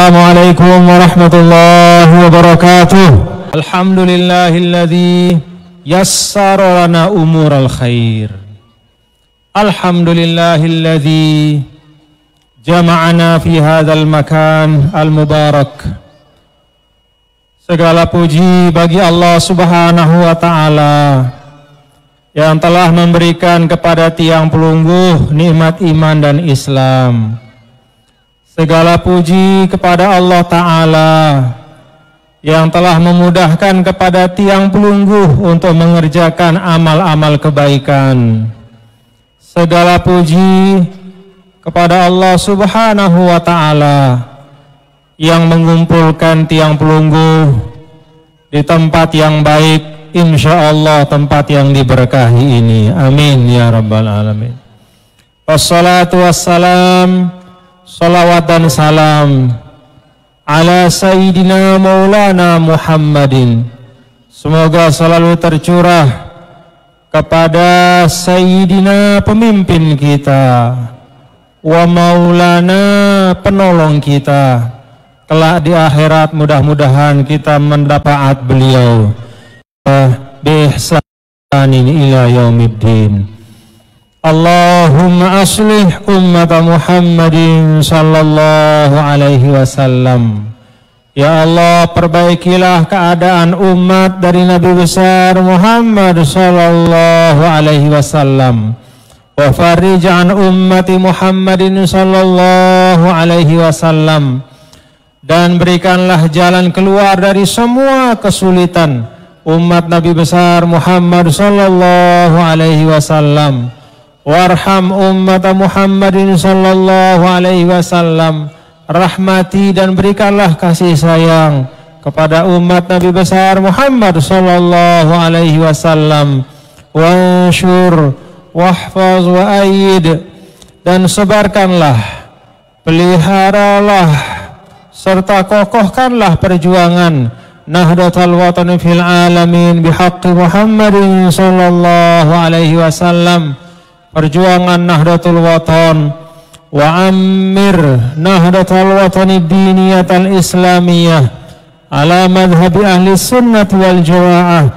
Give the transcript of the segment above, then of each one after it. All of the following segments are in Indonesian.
Assalamualaikum warahmatullahi wabarakatuh. Alhamdulillahilladzi yassara lana umural khair. Alhamdulillahilladzi jama'ana fi hadzal makan al-mubarak. Segala puji bagi Allah Subhanahu wa taala yang telah memberikan kepada tiang pelungguh nikmat iman dan Islam. Segala puji kepada Allah Ta'ala yang telah memudahkan kepada tiang pelungguh untuk mengerjakan amal-amal kebaikan. Segala puji kepada Allah Subhanahu wa Ta'ala yang mengumpulkan tiang pelungguh di tempat yang baik, insya Allah tempat yang diberkahi ini. Amin ya rabbal alamin. Wassalatu wassalam, salawat dan salam ala Sayyidina Maulana Muhammadin. Semoga selalu tercurah kepada Sayyidina pemimpin kita, wa Maulana penolong kita. Kelak di akhirat mudah-mudahan kita mendapat beliau biihsanin ila yaumiddin. Allahumma aslih ummat Muhammadin sallallahu alaihi wasallam. Ya Allah, perbaikilah keadaan umat dari Nabi besar Muhammad sallallahu alaihi wasallam. Wa farij an ummati Muhammadin sallallahu alaihi wasallam. Dan berikanlah jalan keluar dari semua kesulitan umat Nabi besar Muhammad sallallahu alaihi wasallam. Warham ummat Muhammadin sallallahu alaihi wasallam. Rahmati dan berikanlah kasih sayang kepada umat Nabi besar Muhammad sallallahu alaihi wasallam. Wansyur wahfaz wa ayyid, dan sebarkanlah, peliharalah serta kokohkanlah perjuangan Nahdlatul Wathan fil alamin bihaqqi Muhammadin sallallahu alaihi wasallam. Perjuangan Nahdlatul Wathan wa ammir Nahdlatul Wathan ad-diniyatal islamiyah ala madhhabi ahli sunnah wal jamaah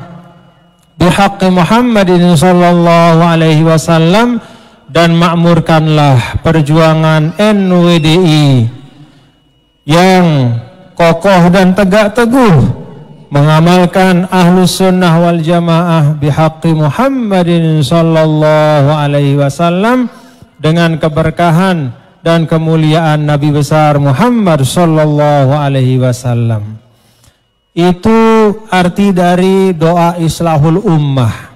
bihaqqi Muhammadin sallallahu alaihi wasallam. Dan makmurkanlah perjuangan NWDI yang kokoh dan tegak teguh mengamalkan ahlus sunnah wal jamaah bihaqqi Muhammadin sallallahu alaihi wasallam, dengan keberkahan dan kemuliaan Nabi besar Muhammad sallallahu alaihi wasallam. Itu arti dari doa islahul ummah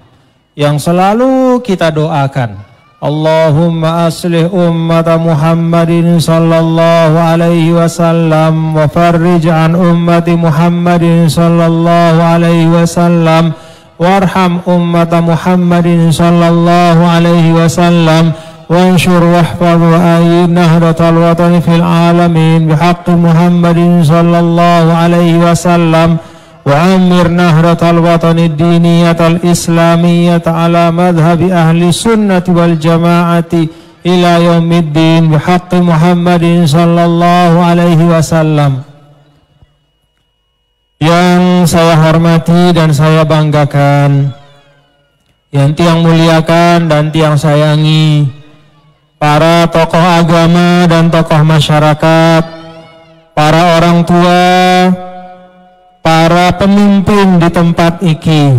yang selalu kita doakan. Allahumma aslih ummat Muhammadin sallallahu alaihi wasallam wa farrij an ummati Muhammadin sallallahu alaihi wasallam warham ummat Muhammadin sallallahu alaihi wasallam wansyur wahfaz wa ayyid Nahdlatul Wathan fil alamin bihaqqi Muhammadin sallallahu alaihi wasallam wa amir Nahdlatul Wathan ad-diniyatal islamiyah ala madhhabi ahli sunnati wal jamaati ila yaumiddin bihaqqi Muhammadin sallallahu alaihi wasallam. Yang saya hormati dan saya banggakan, yang tiang muliakan dan tiang sayangi, para tokoh agama dan tokoh masyarakat, para orang tua, para pemimpin di tempat iki.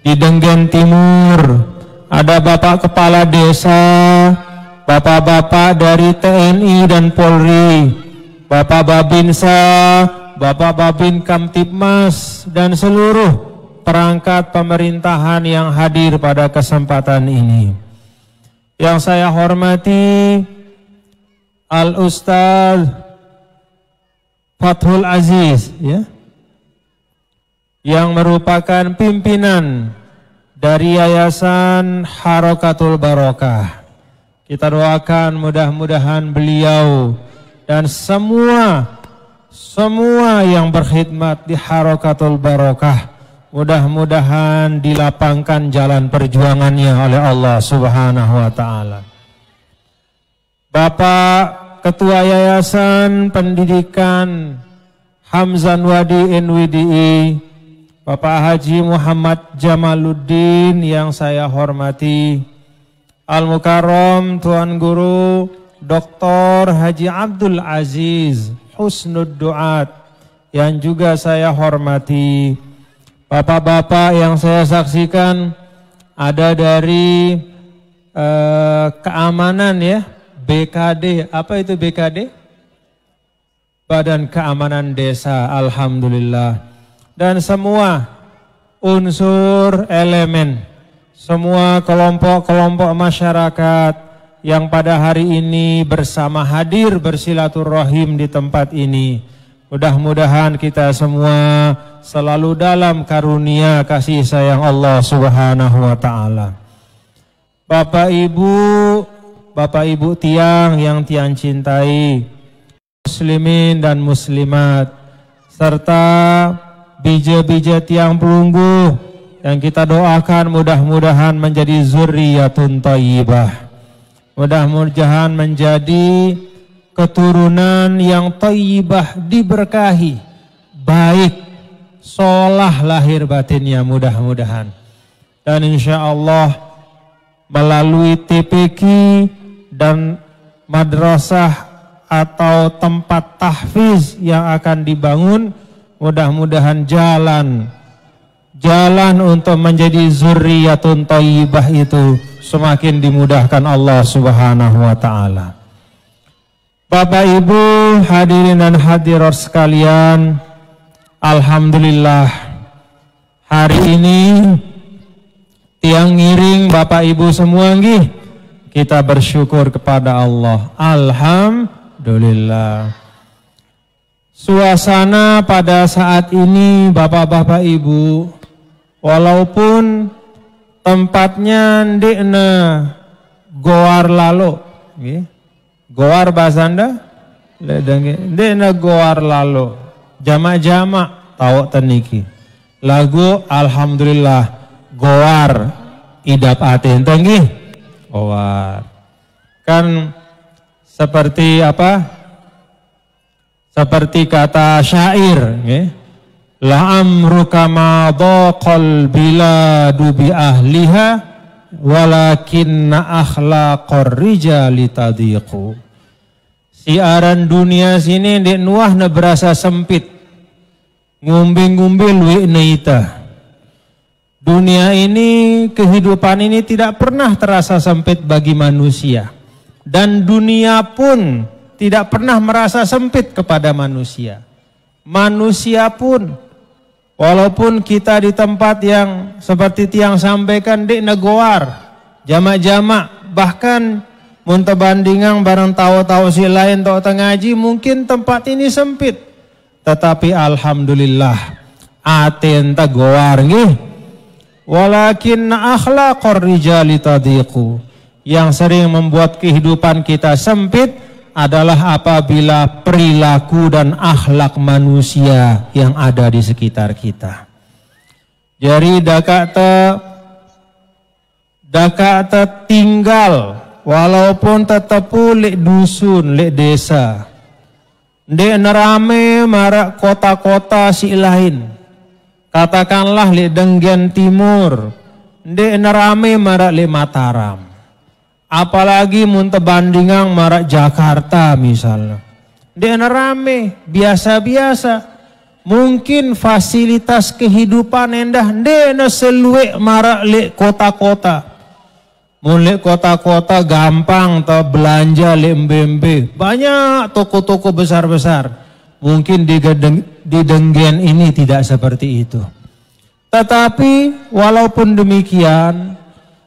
Di Denggen Timur ada Bapak Kepala Desa, Bapak-bapak dari TNI dan Polri, Bapak Babinsa, Bapak Babin Kamtibmas, dan seluruh perangkat pemerintahan yang hadir pada kesempatan ini. Yang saya hormati Al-Ustaz Fathul Aziz, ya, yang merupakan pimpinan dari Yayasan Harakatul Barokah. Kita doakan mudah-mudahan beliau dan semua yang berkhidmat di Harakatul Barokah mudah-mudahan dilapangkan jalan perjuangannya oleh Allah Subhanahu wa taala. Bapak Ketua Yayasan Pendidikan Hamzan Wadi NWDI, Bapak Haji Muhammad Jamaluddin yang saya hormati, Al-Mukarram Tuan Guru Dr. Haji Abdul Aziz Husnud Duat yang juga saya hormati, Bapak-bapak yang saya saksikan ada dari keamanan ya, BKD, apa itu BKD? Badan Keamanan Desa, alhamdulillah. Dan semua unsur elemen, semua kelompok-kelompok masyarakat yang pada hari ini bersama hadir bersilaturahim di tempat ini. Mudah-mudahan kita semua selalu dalam karunia kasih sayang Allah Subhanahu wa taala. Bapak Ibu tiang yang tiang cintai, muslimin dan muslimat, serta bija-bija tiang pelunggu yang kita doakan mudah-mudahan menjadi zurriyatun thayyibah. Mudah-mudahan menjadi keturunan yang thayyibah, diberkahi, baik, solah lahir batinnya mudah-mudahan. Dan insya Allah melalui TPQ dan madrasah atau tempat tahfiz yang akan dibangun, mudah-mudahan jalan untuk menjadi zurriyatun thayyibah itu semakin dimudahkan Allah Subhanahu wa taala. Bapak Ibu hadirin dan hadirat sekalian, alhamdulillah hari ini tiang ngiring Bapak Ibu semua nggih, kita bersyukur kepada Allah. Alhamdulillah. Suasana pada saat ini Bapak-bapak Ibu, walaupun tempatnya ndekna goar lalo, nggih. Goar bahasa Anda? Ndekna goar lalo. Jamak-jamak tahu teniki. Lagu alhamdulillah goar idap atin tenggi goar. Kan seperti apa? Seperti kata syair, nggih. La amruka ma dhaqal biladu bi ahliha walakinna akhlaqar rijali tadiqu. Siaran dunia sini dek nuahna berasa sempit, ngumbil-ngumbil wi neita. Dunia ini, kehidupan ini tidak pernah terasa sempit bagi manusia, dan dunia pun tidak pernah merasa sempit kepada manusia. Manusia pun, walaupun kita di tempat yang seperti tiang sampaikan dek negoar, jamak-jamak, bahkan muntah bandingan bareng tahu-tahu si lain tahu tengaji, mungkin tempat ini sempit, tetapi alhamdulillah aten ta goar nggih. Walakin akhlaqar rijali tadiqu. Yang sering membuat kehidupan kita sempit adalah apabila perilaku dan akhlak manusia yang ada di sekitar kita. Jadi dakata tinggal walaupun tetap lek dusun, lek desa, ndek nerame marak kota-kota si lain. Katakanlah lek Denggen Timur, ndek nerame marak lek Mataram. Apalagi muntah bandingan marak Jakarta misalnya. Ndek nerame, biasa-biasa. Mungkin fasilitas kehidupan endah ndek seluek marak lek kota-kota. Mulai kota-kota gampang atau belanja lembembe, banyak toko-toko besar-besar. Mungkin di Denggen ini tidak seperti itu. Tetapi walaupun demikian,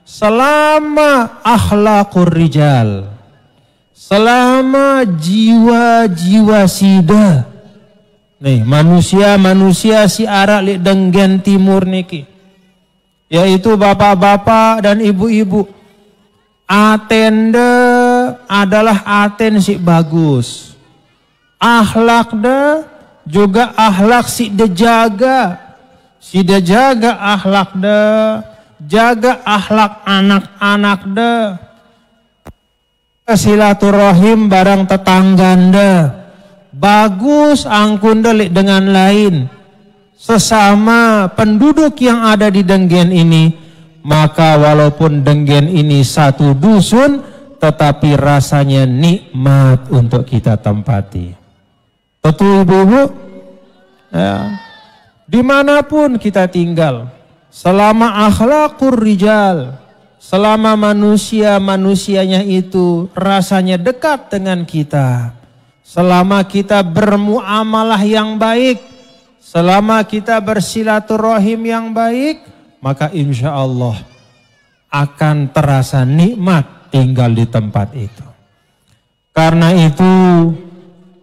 selama akhlaqur rijal, selama jiwa-jiwa sida, nih manusia-manusia si arak li Denggen Timur niki, yaitu bapak-bapak dan ibu-ibu, atenda adalah aten si bagus. Akhlakda juga akhlak si dejaga. Si dejaga akhlakda, jaga akhlak anak-anakda. silaturahim barang tetangganda. Bagus angkun delik dengan lain. Sesama penduduk yang ada di Denggen ini, maka walaupun Denggen ini satu dusun, tetapi rasanya nikmat untuk kita tempati. Betul ibu-ibu? Ya. Dimanapun kita tinggal, selama akhlaqur rijal, selama manusianya itu rasanya dekat dengan kita, selama kita bermuamalah yang baik, selama kita bersilaturahim yang baik, maka insya Allah akan terasa nikmat tinggal di tempat itu. Karena itu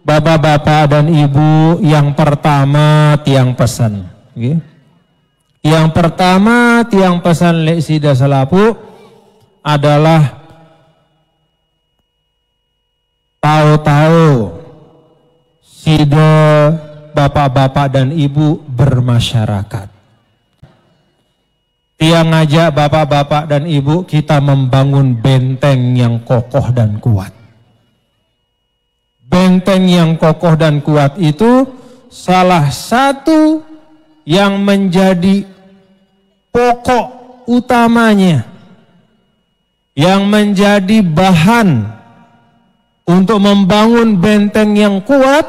bapak-bapak dan ibu, yang pertama tiang pesan. Yang pertama tiang pesan Lek Sida Selapu adalah tahu-tahu Sida bapak-bapak dan ibu bermasyarakat. Tiang ngajak bapak-bapak dan ibu kita membangun benteng yang kokoh dan kuat. Benteng yang kokoh dan kuat itu salah satu yang menjadi pokok utamanya, yang menjadi bahan untuk membangun benteng yang kuat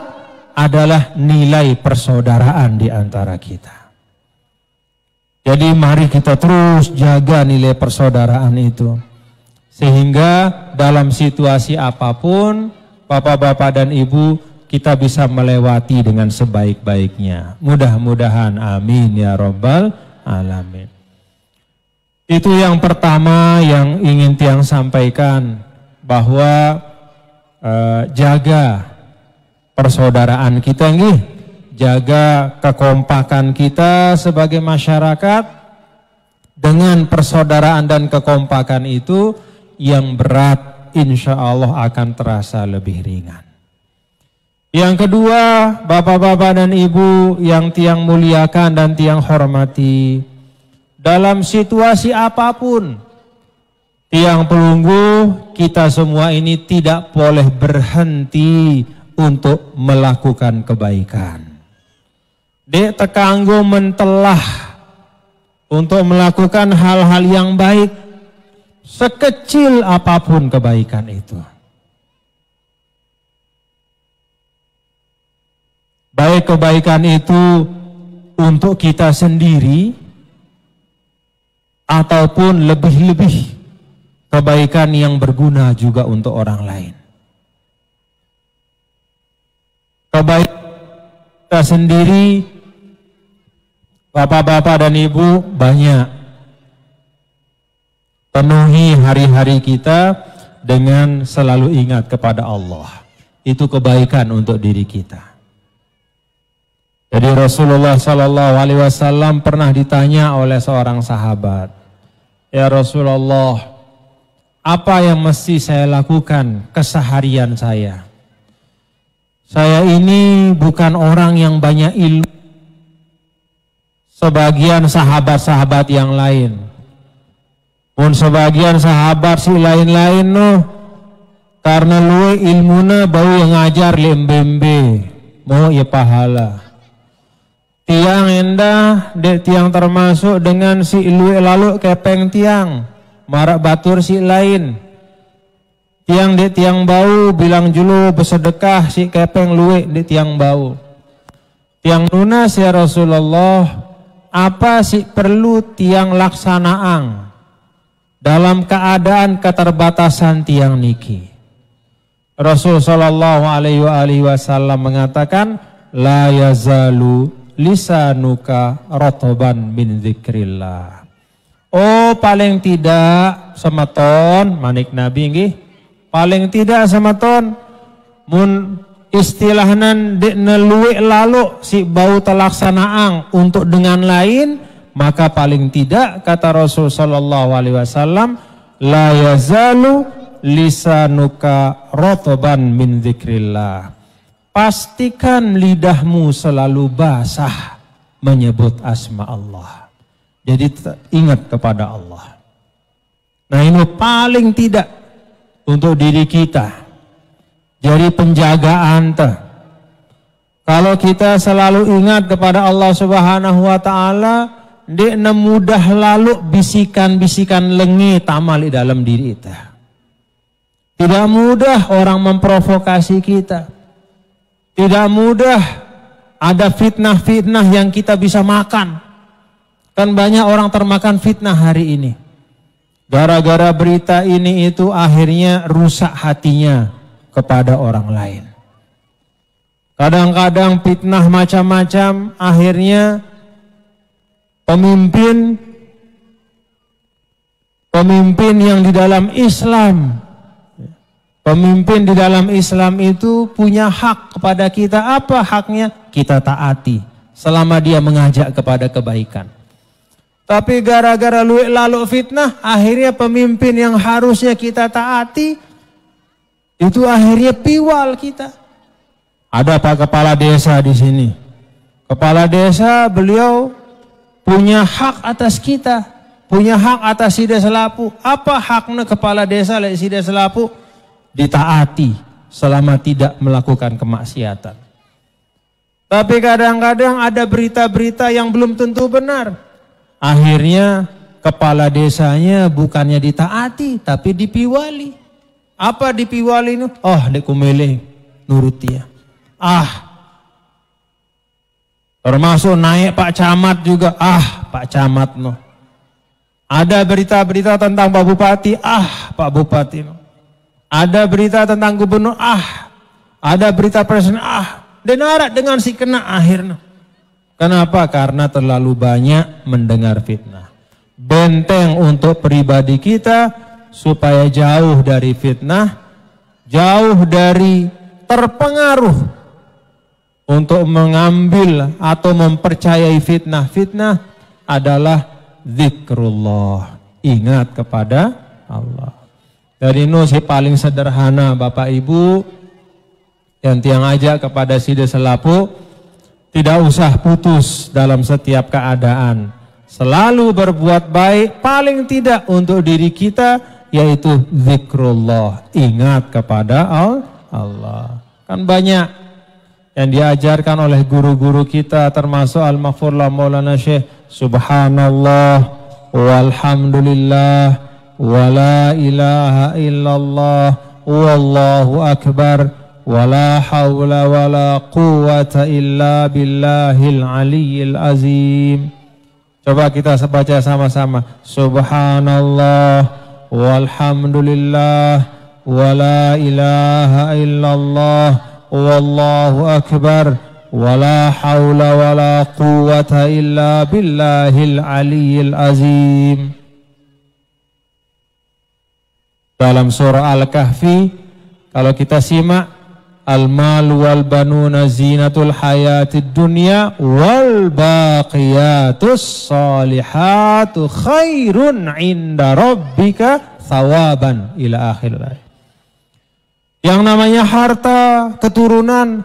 adalah nilai persaudaraan di antara kita. Jadi mari kita terus jaga nilai persaudaraan itu, sehingga dalam situasi apapun bapak-bapak dan ibu kita bisa melewati dengan sebaik-baiknya. Mudah-mudahan amin ya rabbal alamin. Itu yang pertama yang ingin tiang sampaikan, bahwa jaga persaudaraan kita nih, jaga kekompakan kita sebagai masyarakat. Dengan persaudaraan dan kekompakan itu yang berat insya Allah akan terasa lebih ringan. Yang kedua, bapak-bapak dan ibu yang tiang muliakan dan tiang hormati, dalam situasi apapun, tiang pelunggu kita semua ini tidak boleh berhenti untuk melakukan kebaikan. Dek tekanggo mentelah untuk melakukan hal-hal yang baik, sekecil apapun kebaikan itu. Baik kebaikan itu untuk kita sendiri, ataupun lebih-lebih kebaikan yang berguna juga untuk orang lain. Kebaikan kita sendiri, bapak-bapak dan ibu, banyak. Penuhi hari-hari kita dengan selalu ingat kepada Allah. Itu kebaikan untuk diri kita. Jadi Rasulullah SAW pernah ditanya oleh seorang sahabat, ya Rasulullah, apa yang mesti saya lakukan keseharian saya? Saya ini bukan orang yang banyak ilmu sebagian sahabat-sahabat yang lain. Pun sebagian sahabat si lain-lain karena luwe ilmuna bau yang ngajar lembembe mau ya pahala. Tiang endah dek tiang termasuk dengan si luwe lalu kepeng tiang marak batur si lain. Tiang dek tiang bau bilang julu bersedekah si kepeng luwe dek tiang bau. Tiang lunas ya Rasulullah, apa sih perlu tiang laksanaan dalam keadaan keterbatasan tiang niki? Rasul sallallahu alaihi wasallam mengatakan, la yazalu lisanuka rotoban min dzikrillah. Oh, paling tidak semeton manik Nabi nggih, paling tidak semeton mun istilahnan dek neluwe lalu si bau telaksanaan untuk dengan lain, maka paling tidak kata Rasul sallallahu alaihi wasallam, la yazalu lisanuka rotoban min dzikrillah. Pastikan lidahmu selalu basah menyebut asma Allah. Jadi ingat kepada Allah. Nah ini paling tidak untuk diri kita. Jadi penjagaan teh. Kalau kita selalu ingat kepada Allah Subhanahu wa taala, dia mudah lalu bisikan-bisikan lengi tamal di dalam diri kita. Tidak mudah orang memprovokasi kita. Tidak mudah ada fitnah-fitnah yang kita bisa makan. Kan banyak orang termakan fitnah hari ini. Gara-gara berita ini itu akhirnya rusak hatinya kepada orang lain. Kadang-kadang fitnah macam-macam akhirnya pemimpin yang di dalam Islam, pemimpin di dalam Islam itu punya hak kepada kita. Apa haknya? Kita taati selama dia mengajak kepada kebaikan. Tapi gara-gara lalu fitnah, akhirnya pemimpin yang harusnya kita taati, itu akhirnya piwal kita. Ada Pak Kepala Desa di sini. Kepala Desa beliau punya hak atas kita, punya hak atas Sida Selapu. Apa haknya Kepala Desa oleh Sida Selapu? Ditaati selama tidak melakukan kemaksiatan. Tapi kadang-kadang ada berita-berita yang belum tentu benar. Akhirnya kepala desanya bukannya ditaati tapi dipiwali. Apa dipiwali itu? Oh, dek kumele nurut dia. Termasuk naik Pak Camat juga. Pak Camat no. Ada berita-berita tentang Pak Bupati. Pak Bupati no. Ada berita tentang gubernur. Ada berita presiden. Denarat dengan si kena akhirnya. Kenapa? Karena terlalu banyak mendengar fitnah. Benteng untuk pribadi kita supaya jauh dari fitnah, jauh dari terpengaruh untuk mengambil atau mempercayai fitnah-fitnah adalah zikrullah. Ingat kepada Allah. Dari nusi paling sederhana Bapak Ibu yang tiang ajak kepada Sida Selapu, tidak usah putus dalam setiap keadaan. Selalu berbuat baik, paling tidak untuk diri kita, yaitu zikrullah. Ingat kepada Allah. Kan banyak yang diajarkan oleh guru-guru kita, termasuk Al-Maghfurlah Maulana Syekh. Subhanallah, walhamdulillah, wa la ilaha illallah, wallahu akbar. Wala hawla wala quwwata illa billahil aliyyil azim. Coba kita baca sama-sama. Subhanallah walhamdulillah wala ilaha illallah wallahu akbar wala hawla wala quwwata illa billahil aliyyil azim. Dalam surah Al-Kahfi kalau kita simak, al-mal wal banuna zinatul hayatid dunya wal baqiyatus salihatu khairun inda rabbika thawaban ila akhir ayat. Yang namanya harta, keturunan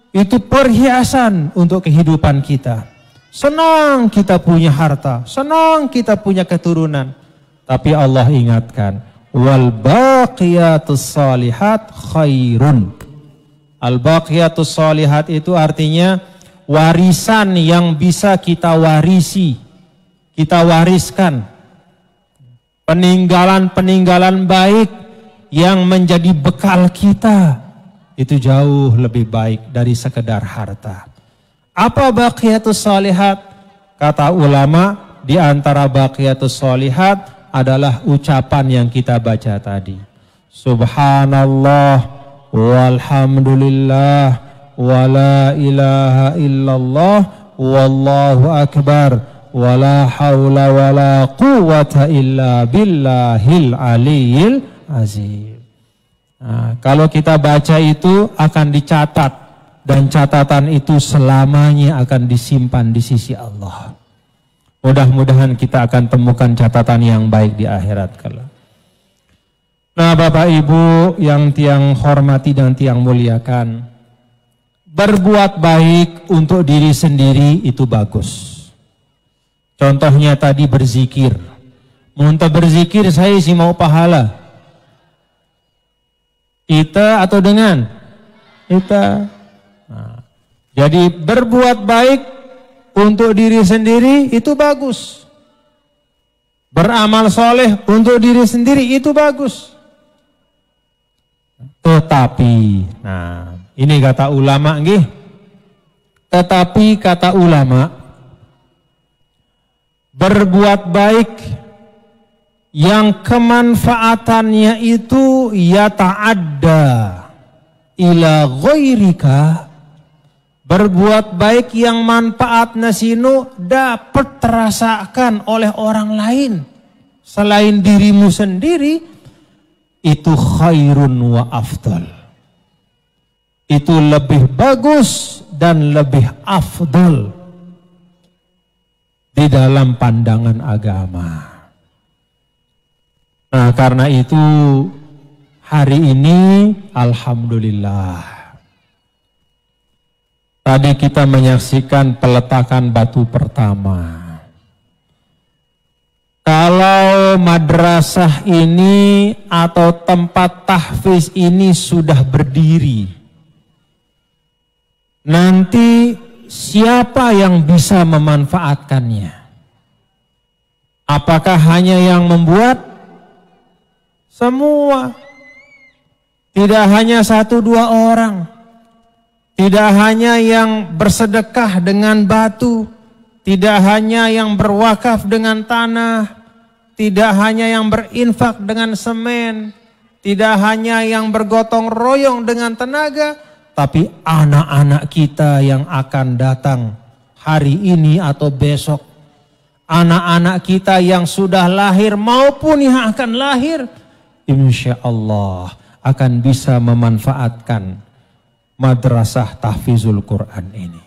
itu perhiasan untuk kehidupan kita. Senang kita punya harta, senang kita punya keturunan. Tapi Allah ingatkan, wal baqiyatus salihat khairun. Al-baqiyatus shalihat itu artinya warisan yang bisa kita warisi, kita wariskan. Peninggalan-peninggalan baik yang menjadi bekal kita itu jauh lebih baik dari sekedar harta. Apa baqiyatus shalihat? Kata ulama, di antara baqiyatus shalihat adalah ucapan yang kita baca tadi. Subhanallah walhamdulillah wala ilaha illallah wallahu akbar wala hawla wala quwwata illa billahil aliyyil azim. Kalau kita baca itu akan dicatat, dan catatan itu selamanya akan disimpan di sisi Allah. Mudah-mudahan kita akan temukan catatan yang baik di akhirat kelak. Nah, Bapak Ibu yang tiang hormati dan tiang muliakan, berbuat baik untuk diri sendiri itu bagus. Contohnya tadi berzikir. Untuk berzikir saya sih mau pahala. Ita atau dengan? Ita. Nah, jadi berbuat baik untuk diri sendiri itu bagus. Beramal soleh untuk diri sendiri itu bagus. Tetapi, nah ini kata ulama nggih. Tetapi kata ulama, berbuat baik yang kemanfaatannya itu yata'adda ila ghairika, berbuat baik yang manfaatnya sinu dapat terasakan oleh orang lain selain dirimu sendiri, itu khairun wa afdal, itu lebih bagus dan lebih afdal di dalam pandangan agama. Nah, karena itu hari ini alhamdulillah tadi kita menyaksikan peletakan batu pertama. Kalau madrasah ini atau tempat tahfiz ini sudah berdiri, nanti siapa yang bisa memanfaatkannya? Apakah hanya yang membuat? Semua. Tidak hanya 1-2 orang. Tidak hanya yang bersedekah dengan batu. Tidak hanya yang berwakaf dengan tanah. Tidak hanya yang berinfak dengan semen. Tidak hanya yang bergotong royong dengan tenaga. Tapi anak-anak kita yang akan datang hari ini atau besok. Anak-anak kita yang sudah lahir maupun yang akan lahir, insya Allah akan bisa memanfaatkan madrasah tahfizul Quran ini.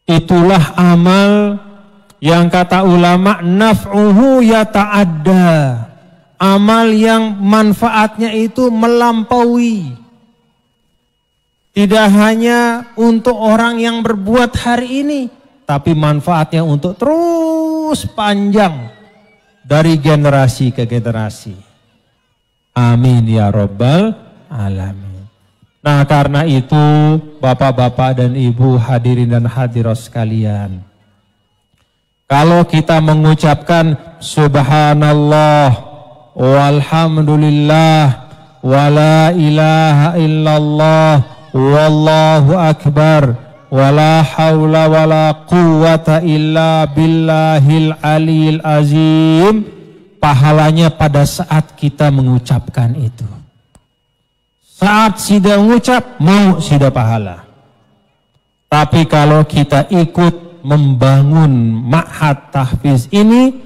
Itulah amal yang kata ulama naf'uhu yata'adda, amal yang manfaatnya itu melampaui. Tidak hanya untuk orang yang berbuat hari ini, tapi manfaatnya untuk terus panjang dari generasi ke generasi. Amin ya Rabbal Alamin. Nah, karena itu bapak-bapak dan ibu hadirin dan hadirat sekalian, kalau kita mengucapkan subhanallah walhamdulillah wala ilaha illallah wallahu akbar wala haula wala quwata illa billahil aliyil azim, pahalanya pada saat kita mengucapkan itu. Saat sudah mengucap, mau sudah pahala. Tapi kalau kita ikut membangun ma'had tahfiz ini,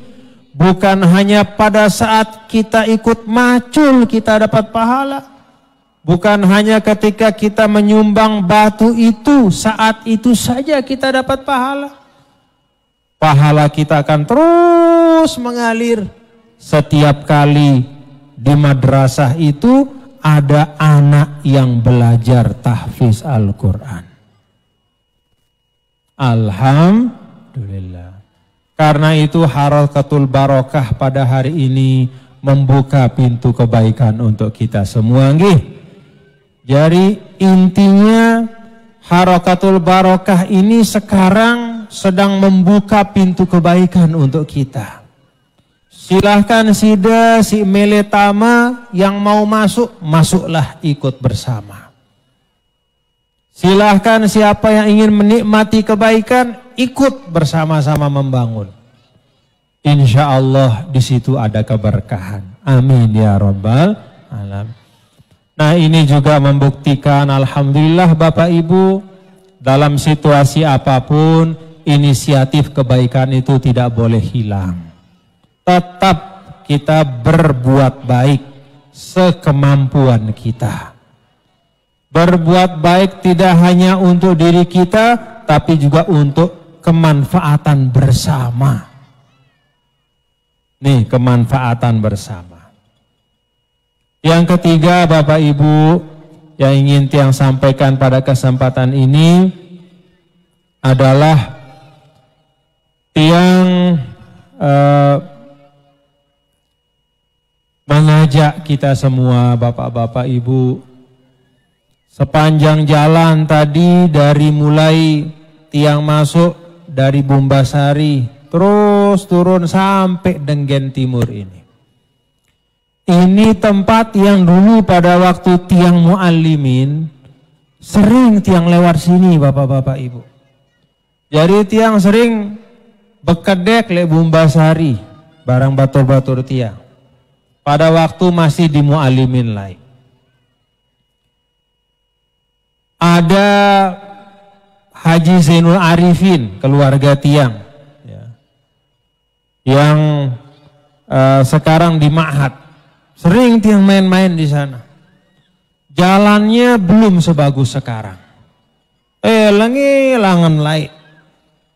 bukan hanya pada saat kita ikut macul kita dapat pahala. Bukan hanya ketika kita menyumbang batu itu, saat itu saja kita dapat pahala. Pahala kita akan terus mengalir. Setiap kali di madrasah itu ada anak yang belajar tahfiz Al-Quran. Alhamdulillah. Karena itu harakatul barokah pada hari ini membuka pintu kebaikan untuk kita semua. Nggih. Jadi intinya harakatul barokah ini sekarang sedang membuka pintu kebaikan untuk kita. Silahkan sida si meletama yang mau masuk, masuklah ikut bersama. Silahkan siapa yang ingin menikmati kebaikan, ikut bersama-sama membangun. Insya Allah di situ ada keberkahan. Amin ya Rabbal Alamin. Nah, ini juga membuktikan alhamdulillah Bapak Ibu, dalam situasi apapun inisiatif kebaikan itu tidak boleh hilang. Tetap kita berbuat baik sekemampuan kita. Berbuat baik tidak hanya untuk diri kita, tapi juga untuk kemanfaatan bersama. Nih, kemanfaatan bersama. Yang ketiga, Bapak Ibu, yang ingin Tiang sampaikan pada kesempatan ini adalah Tiang mengajak kita semua bapak-bapak ibu sepanjang jalan tadi dari mulai tiang masuk dari Bumbasari terus turun sampai Denggen Timur ini. Ini tempat yang dulu pada waktu tiang muallimin sering tiang lewat sini bapak-bapak ibu. Jadi tiang sering bekedek le Bumbasari barang batur-batur tiang. Pada waktu masih di muallimin lain. Ada Haji Zainul Arifin keluarga tiang ya, yang sekarang di Ma'had. Sering tiang main-main di sana. Jalannya belum sebagus sekarang. Langan laik.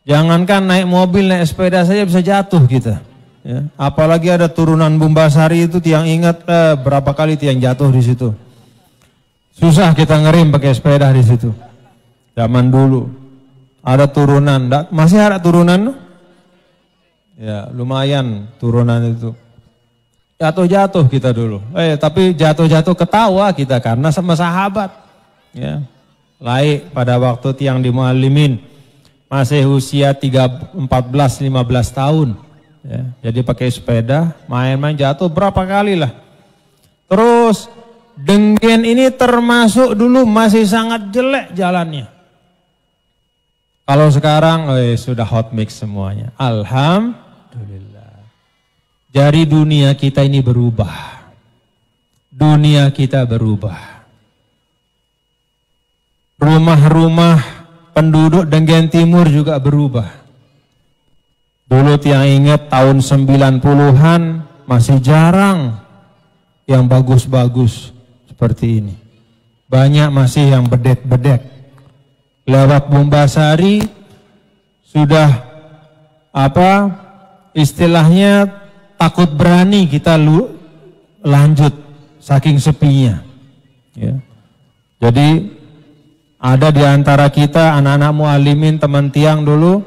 Jangankan naik mobil, naik sepeda saja bisa jatuh kita. Ya. Apalagi ada turunan Bumbasari itu tiang ingat berapa kali tiang jatuh di situ. Susah kita ngerim pakai sepeda di situ. Zaman dulu ada turunan, masih ada turunan? Ya lumayan turunan itu. Jatuh-jatuh kita dulu. Tapi jatuh-jatuh ketawa kita karena sama sahabat. Ya. Laik pada waktu tiang di muallimin masih usia 14-15 tahun. Ya. Jadi pakai sepeda, main-main jatuh berapa kali lah. Terus Denggen ini termasuk dulu masih sangat jelek jalannya. Kalau sekarang sudah hot mix semuanya. Alhamdulillah. Dari dunia kita ini berubah. Dunia kita berubah. Rumah-rumah penduduk Denggen Timur juga berubah. Dulu tiang ingat tahun 90-an masih jarang yang bagus-bagus seperti ini. Banyak masih yang bedek-bedek. Lewat Bumbasari sudah istilahnya takut berani kita lanjut saking sepinya. Ya. Jadi ada di antara kita anak-anak muallimin teman tiang dulu,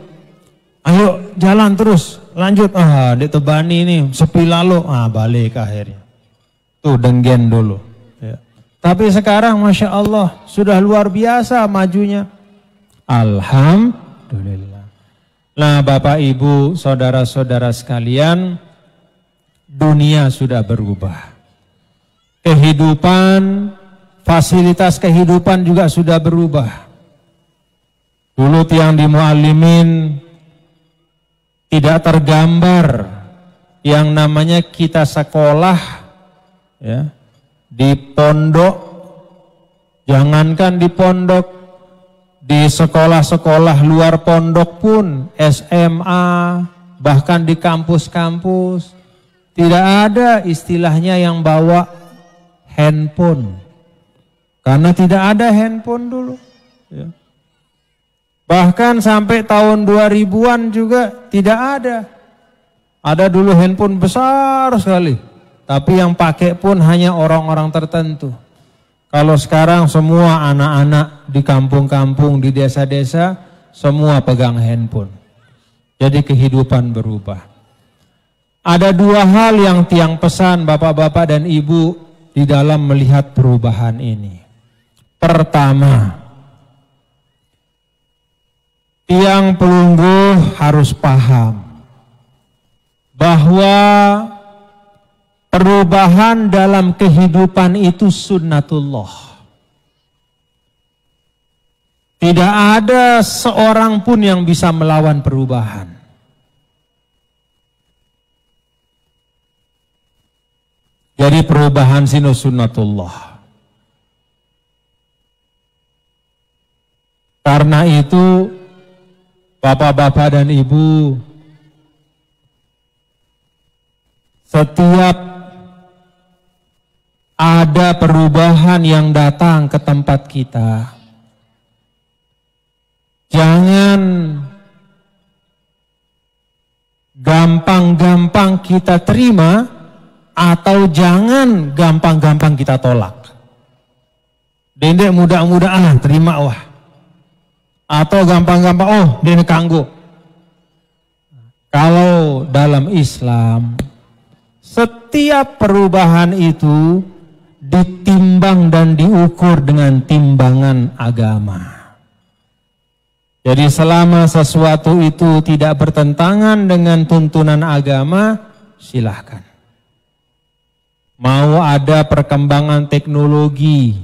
ayo jalan terus lanjut. Di Tebani ini sepi lalu, balik akhirnya. Tuh Denggen dulu. Ya. Tapi sekarang Masya Allah sudah luar biasa majunya. Alhamdulillah. Nah Bapak Ibu saudara-saudara sekalian, dunia sudah berubah. Kehidupan, fasilitas kehidupan juga sudah berubah. Dulu tiang di muallimin tidak tergambar yang namanya kita sekolah ya, di pondok, jangankan di pondok, di sekolah-sekolah luar pondok pun, SMA, bahkan di kampus-kampus, tidak ada istilahnya yang bawa handphone. Karena tidak ada handphone dulu. Ya. Bahkan sampai tahun 2000-an juga tidak ada. Ada dulu handphone besar sekali. Tapi yang pakai pun hanya orang-orang tertentu. Kalau sekarang semua anak-anak di kampung-kampung, di desa-desa, semua pegang handphone. Jadi kehidupan berubah. Ada dua hal yang tiang pesan bapak-bapak dan ibu di dalam melihat perubahan ini. Pertama, tiang pelungguh harus paham bahwa perubahan dalam kehidupan itu sunnatullah. Tidak ada seorang pun yang bisa melawan perubahan. Jadi perubahan sunnatullah. Karena itu bapak-bapak dan ibu, setiap ada perubahan yang datang ke tempat kita, jangan gampang-gampang kita terima atau jangan gampang-gampang kita tolak. Dendek mudah-mudahan terima wah. Atau gampang-gampang dendek kanggo. Kalau dalam Islam Setiap perubahan itu ditimbang dan diukur dengan timbangan agama. Jadi selama sesuatu itu tidak bertentangan dengan tuntunan agama, silahkan. Mau ada perkembangan teknologi.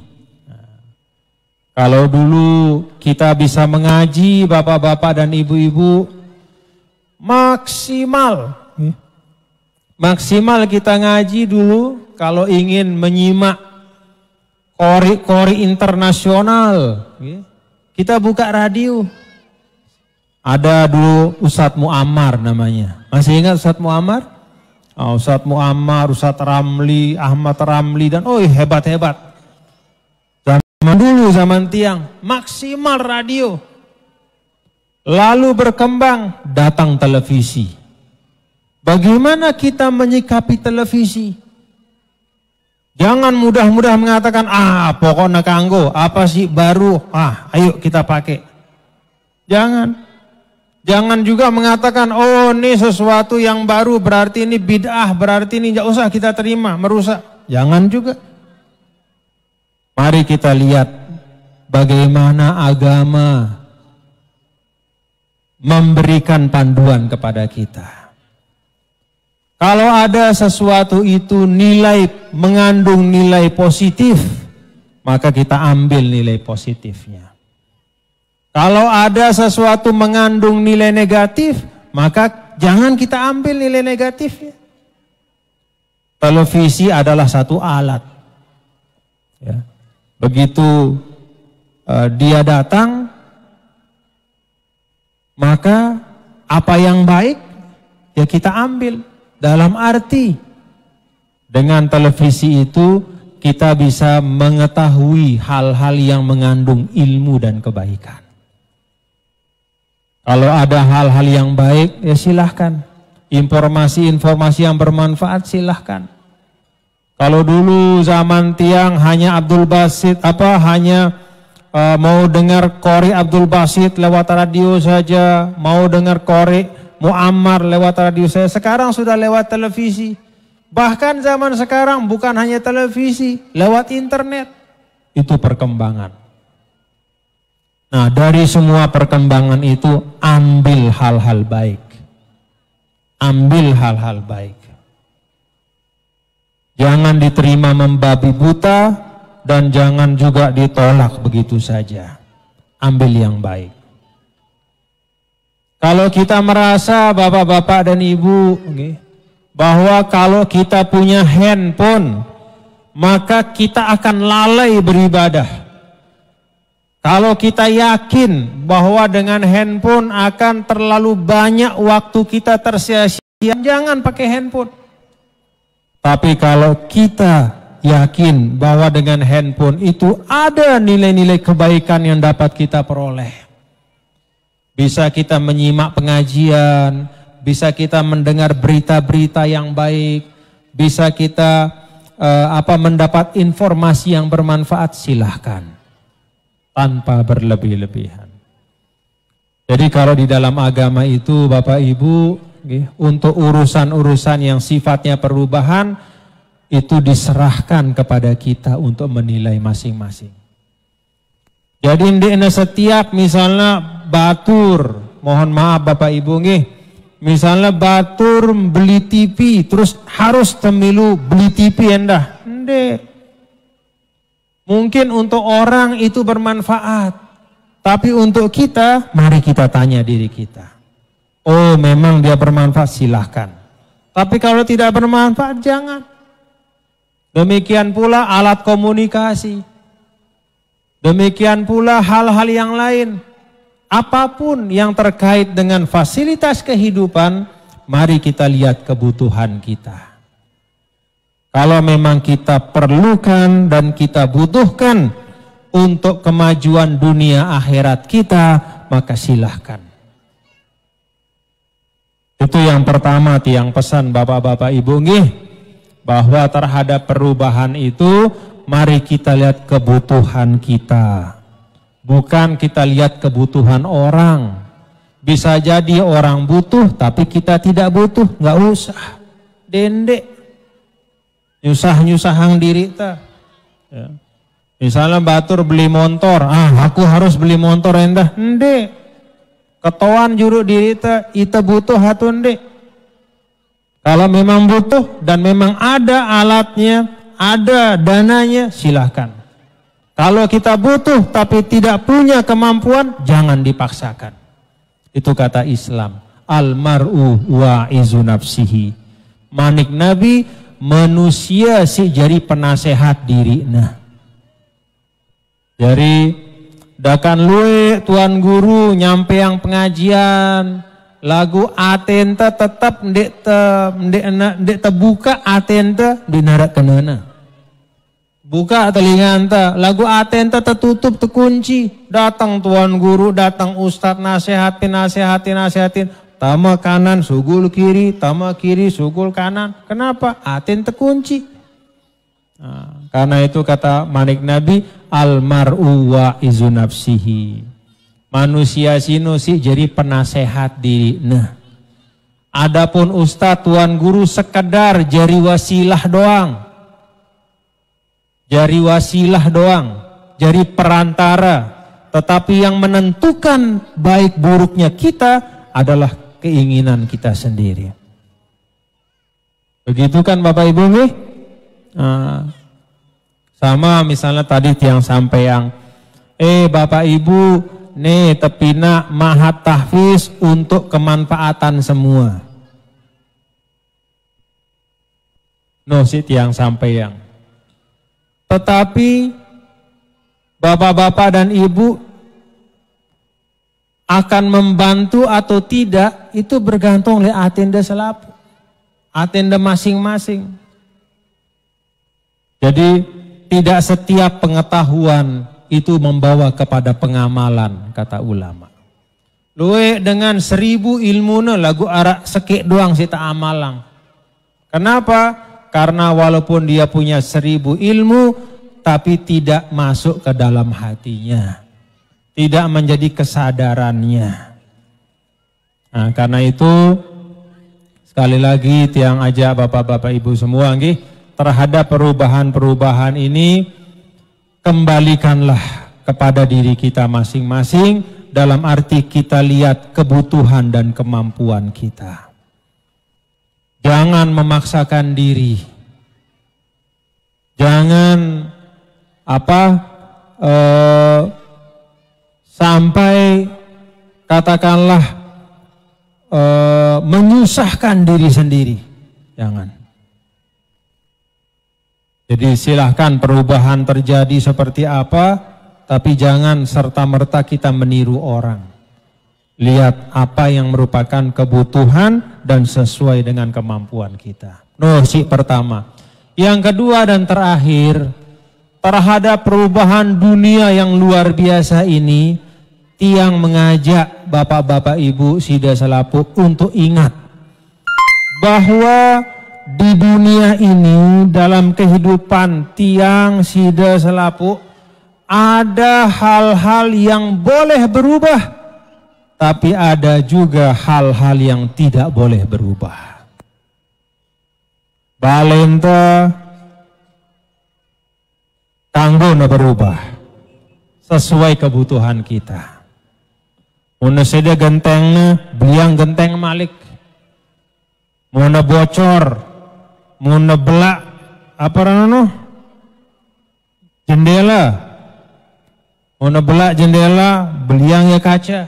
Kalau dulu kita bisa mengaji, bapak-bapak dan ibu-ibu, maksimal kita ngaji dulu kalau ingin menyimak kori-kori internasional. Kita buka radio. Ada dulu Ustadz Muammar namanya. Masih ingat Ustadz Muammar? Ustadz Muammar, Ustadz Ramli, Ahmad Ramli, dan hebat-hebat. Zaman dulu, zaman tiang, maksimal radio. Lalu berkembang, datang televisi. Bagaimana kita menyikapi televisi? Jangan mudah-mudah mengatakan, pokoknya kanggo, apa sih baru, ayo kita pakai. Jangan juga mengatakan, ini sesuatu yang baru, berarti ini bid'ah, berarti ini tidak usah kita terima, merusak. Jangan juga. Mari kita lihat bagaimana agama memberikan panduan kepada kita. Kalau ada sesuatu itu mengandung nilai positif, maka kita ambil nilai positifnya. Kalau ada sesuatu mengandung nilai negatif, maka jangan kita ambil nilai negatifnya. Televisi adalah satu alat. Ya. Begitu dia datang, maka apa yang baik ya kita ambil. Dalam arti dengan televisi itu kita bisa mengetahui hal-hal yang mengandung ilmu dan kebaikan. Kalau ada hal-hal yang baik, ya silahkan. Informasi-informasi yang bermanfaat silahkan. Kalau dulu zaman tiang hanya Abdul Basit, mau dengar Qori Abdul Basit lewat radio saja, mau dengar Qori Muammar lewat radio saja. Sekarang sudah lewat televisi. Bahkan zaman sekarang bukan hanya televisi, lewat internet. Itu perkembangan. Nah, dari semua perkembangan itu ambil hal-hal baik. Ambil hal-hal baik. Jangan diterima membabi buta dan jangan juga ditolak begitu saja. Ambil yang baik. Kalau kita merasa bapak-bapak dan ibu bahwa kalau kita punya handphone maka kita akan lalai beribadah. Kalau kita yakin bahwa dengan handphone akan terlalu banyak waktu kita tersia-sia, jangan pakai handphone. Tapi kalau kita yakin bahwa dengan handphone itu ada nilai-nilai kebaikan yang dapat kita peroleh. Bisa kita menyimak pengajian, bisa kita mendengar berita-berita yang baik, bisa kita mendapat informasi yang bermanfaat, silahkan. Tanpa berlebih-lebihan. Jadi kalau di dalam agama itu Bapak Ibu, untuk urusan-urusan yang sifatnya perubahan, itu diserahkan kepada kita untuk menilai masing-masing. Jadi ini setiap misalnya batur, mohon maaf Bapak Ibu misalnya batur beli TV, terus harus temilu beli TV endah. Ndek. Mungkin untuk orang itu bermanfaat, tapi untuk kita, mari kita tanya diri kita. Oh, memang dia bermanfaat, silahkan. Tapi kalau tidak bermanfaat, jangan. Demikian pula alat komunikasi. Demikian pula hal-hal yang lain. Apapun yang terkait dengan fasilitas kehidupan, mari kita lihat kebutuhan kita. Kalau memang kita perlukan dan kita butuhkan untuk kemajuan dunia akhirat kita, maka silahkan. Itu yang pertama, tiang pesan bapak-bapak ibu bahwa terhadap perubahan itu, mari kita lihat kebutuhan kita. Bukan kita lihat kebutuhan orang. Bisa jadi orang butuh, tapi kita tidak butuh, nggak usah. Dendek. nyusah-nyusahang diri ta. Ya. Misalnya batur beli motor, aku harus beli motor endah. Ende, ketoan juru diri ta, ita butuh hatun deh. Kalau memang butuh dan memang ada alatnya, ada dananya, silahkan. Kalau kita butuh tapi tidak punya kemampuan, jangan dipaksakan. Itu kata Islam. Almar'u wa'izu nafsihi. Manik Nabi, manusia si jadi penasehat diri. Nah, jadi dakan luwe tuan guru nyampe yang pengajian lagu atenta tetap ndek terbuka atenta dinarak kenana. Buka telinga anta, lagu atenta tertutup terkunci. Datang tuan guru, datang ustadz nasihatin. Tama kanan, sugul kiri, tama kiri, sugul kanan. Kenapa? Aten terkunci. Nah, karena itu kata manik Nabi, almar'u wa'izu nafsihi. Manusia sino sih jadi penasehat diri. Nah, adapun ustadz tuan guru sekedar jari wasilah doang. Jari wasilah doang, jari perantara. Tetapi yang menentukan baik buruknya kita adalah keinginan kita sendiri. Begitu kan Bapak Ibu nih? Nah, sama misalnya tadi tiang sampeang, Bapak Ibu nih tepina mahat tahfiz untuk kemanfaatan semua. No si tiang sampeang. Tetapi bapak-bapak dan ibu akan membantu atau tidak itu bergantung oleh atenda selapu, atenda masing-masing. Jadi tidak setiap pengetahuan itu membawa kepada pengamalan, kata ulama. Luwe dengan 1000 ilmu lagu arak sekek doang sita amalang. Kenapa? Karena walaupun dia punya 1000 ilmu, tapi tidak masuk ke dalam hatinya. Tidak menjadi kesadarannya. Nah, karena itu, sekali lagi tiang ajak bapak-bapak ibu semua, terhadap perubahan-perubahan ini, kembalikanlah kepada diri kita masing-masing, dalam arti kita lihat kebutuhan dan kemampuan kita. Jangan memaksakan diri. Jangan sampai katakanlah menyusahkan diri sendiri. Jangan. Jadi silahkan perubahan terjadi seperti apa, tapi jangan serta-merta kita meniru orang. Lihat apa yang merupakan kebutuhan dan sesuai dengan kemampuan kita. Si pertama. Yang kedua dan terakhir, terhadap perubahan dunia yang luar biasa ini, tiang mengajak bapak-bapak ibu sida selapu untuk ingat bahwa di dunia ini dalam kehidupan tiang sida selapu ada hal-hal yang boleh berubah, tapi ada juga hal-hal yang tidak boleh berubah. Balenta tanggung berubah sesuai kebutuhan kita. Muna seda gentengnya, beliang genteng malik. Muna bocor, muna belak, jendela. Muna belak jendela, beliang ya kaca.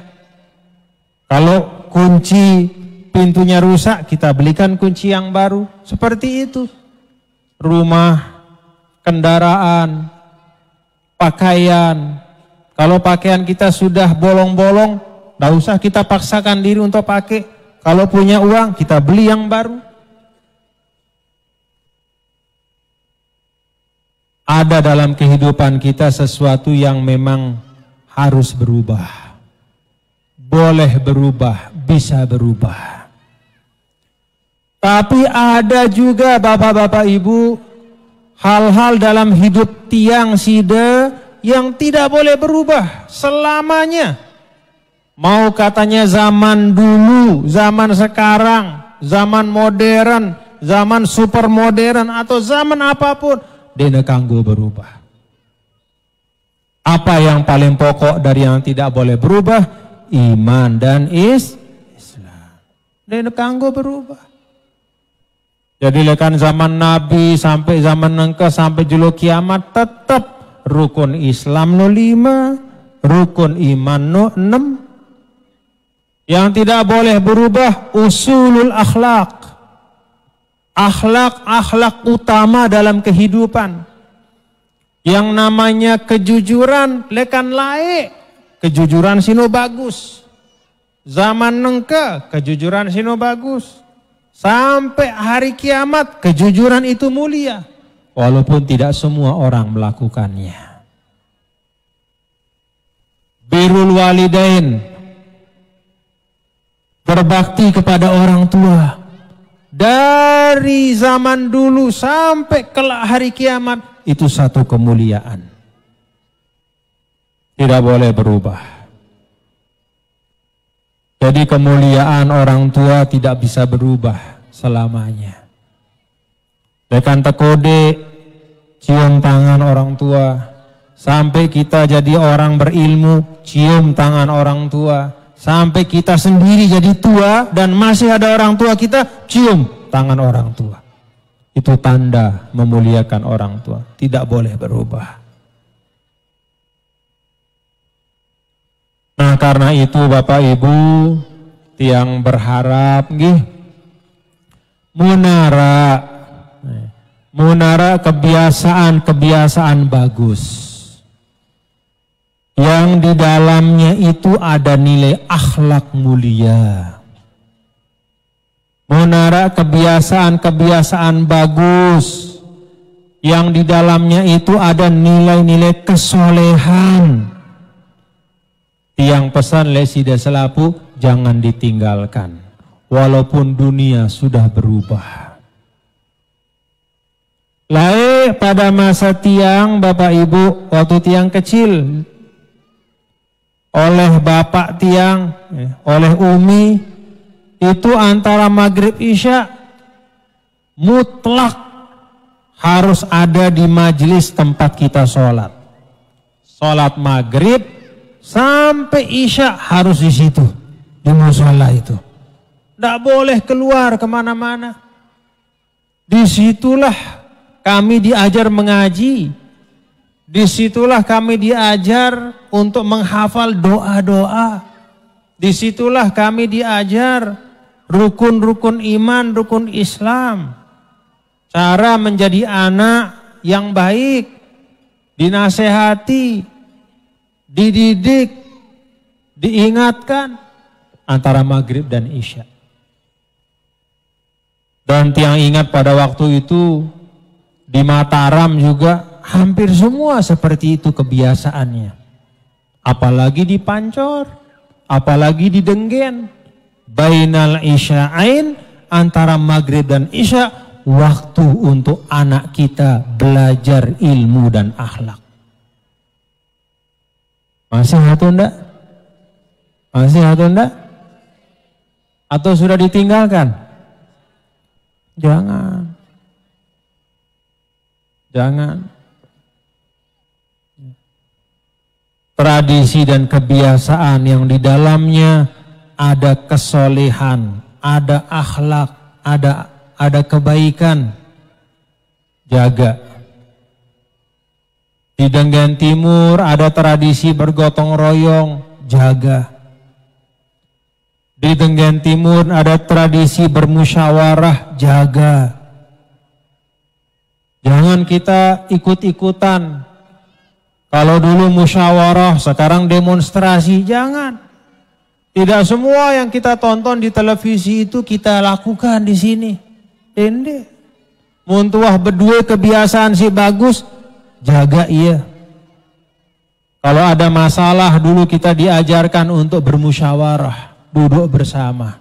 Kalau kunci pintunya rusak, kita belikan kunci yang baru. Seperti itu. Rumah, kendaraan, pakaian. Kalau pakaian kita sudah bolong-bolong, tidak usah kita paksakan diri untuk pakai. Kalau punya uang, kita beli yang baru. Ada dalam kehidupan kita sesuatu yang memang harus berubah. Boleh berubah, bisa berubah. Tapi ada juga bapak-bapak ibu, hal-hal dalam hidup tiang sida yang tidak boleh berubah selamanya. Mau katanya zaman dulu, zaman sekarang, zaman modern, zaman super modern atau zaman apapun, dene kanggo berubah. Apa yang paling pokok dari yang tidak boleh berubah? Iman dan Islam. Dene kanggo berubah. Jadi lekan zaman Nabi sampai zaman nengke sampai julu kiamat tetap rukun Islam no 5, rukun iman no 6. Yang tidak boleh berubah usulul akhlak. Akhlak utama dalam kehidupan. Yang namanya kejujuran lekan laik. Kejujuran sino bagus. Zaman nengke kejujuran sino bagus. Sampai hari kiamat kejujuran itu mulia. Walaupun tidak semua orang melakukannya. Birrul walidain. Berbakti kepada orang tua. Dari zaman dulu sampai kelak hari kiamat. Itu satu kemuliaan. Tidak boleh berubah. Jadi kemuliaan orang tua tidak bisa berubah selamanya. Lekan tekode cium tangan orang tua. Sampai kita jadi orang berilmu, cium tangan orang tua. Sampai kita sendiri jadi tua dan masih ada orang tua kita, cium tangan orang tua. Itu tanda memuliakan orang tua. Tidak boleh berubah. Nah karena itu Bapak Ibu tiang berharap munara kebiasaan bagus. Yang di dalamnya itu ada nilai akhlak mulia. Munara kebiasaan bagus. Yang di dalamnya itu ada nilai-nilai kesolehan. Tiang pesan lesida selapu jangan ditinggalkan. Walaupun dunia sudah berubah. Pada masa tiang Bapak Ibu waktu tiang kecil. Oleh bapak tiang, oleh umi, itu antara maghrib isya mutlak harus ada di majelis tempat kita sholat. Sholat maghrib sampai isya harus di situ, di mushola itu. Tidak boleh keluar kemana-mana. Disitulah kami diajar mengaji. Disitulah kami diajar untuk menghafal doa-doa. Disitulah kami diajar rukun-rukun iman, rukun Islam. Cara menjadi anak yang baik. Dinasehati, dididik, diingatkan antara maghrib dan isya. Dan tiang ingat pada waktu itu di Mataram juga hampir semua seperti itu kebiasaannya. Apalagi di Pancor, apalagi di Denggen. Bainal isya'ain, antara maghrib dan isya, waktu untuk anak kita belajar ilmu dan akhlak. Masih atau enggak? Masih atau enggak? Atau sudah ditinggalkan? Jangan. Jangan. Tradisi dan kebiasaan yang di dalamnya ada kesolehan, ada akhlak, ada kebaikan. Jaga. Di Denggen Timur ada tradisi bergotong royong, jaga. Di Denggen Timur ada tradisi bermusyawarah, jaga. Jangan kita ikut-ikutan. Kalau dulu musyawarah, sekarang demonstrasi, jangan. Tidak semua yang kita tonton di televisi itu kita lakukan di sini. Ende. Muntuah berdua kebiasaan si bagus, jaga iya. Kalau ada masalah dulu kita diajarkan untuk bermusyawarah, duduk bersama.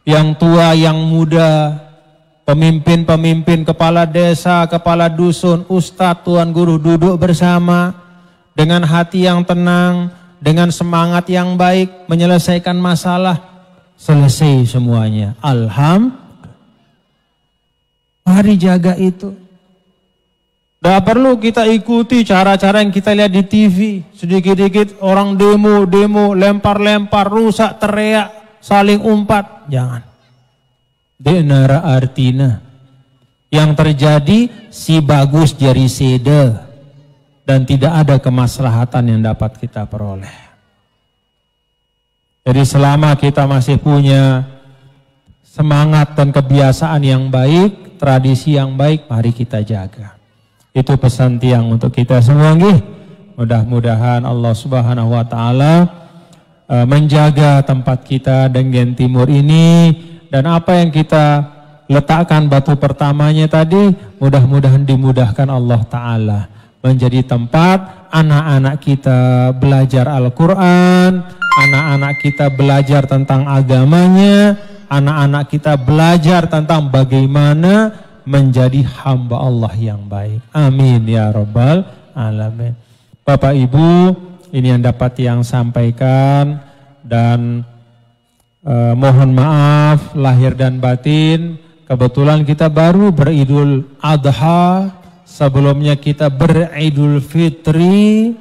Yang tua, yang muda, pemimpin-pemimpin, kepala desa, kepala dusun, ustadz, tuan guru duduk bersama. Dengan hati yang tenang, dengan semangat yang baik, menyelesaikan masalah, selesai semuanya. Alhamdulillah. Mari jaga itu. Tidak perlu kita ikuti cara-cara yang kita lihat di TV. Sedikit-dikit orang demo, lempar-lempar, rusak, teriak, saling umpat. Jangan. Denara artina. Yang terjadi si bagus jari sede. Dan tidak ada kemaslahatan yang dapat kita peroleh. Jadi selama kita masih punya semangat dan kebiasaan yang baik, tradisi yang baik, mari kita jaga. Itu pesan tiang untuk kita semua nggih. Mudah-mudahan Allah Subhanahu wa taala menjaga tempat kita Denggen Timur ini, dan apa yang kita letakkan batu pertamanya tadi mudah-mudahan dimudahkan Allah taala menjadi tempat anak-anak kita belajar Al-Qur'an, anak-anak kita belajar tentang agamanya, anak-anak kita belajar tentang bagaimana menjadi hamba Allah yang baik. Amin ya rabbal alamin. Bapak Ibu, ini yang dapat yang sampaikan, dan mohon maaf lahir dan batin. Kebetulan kita baru beridul adha, sebelumnya kita beridul fitri.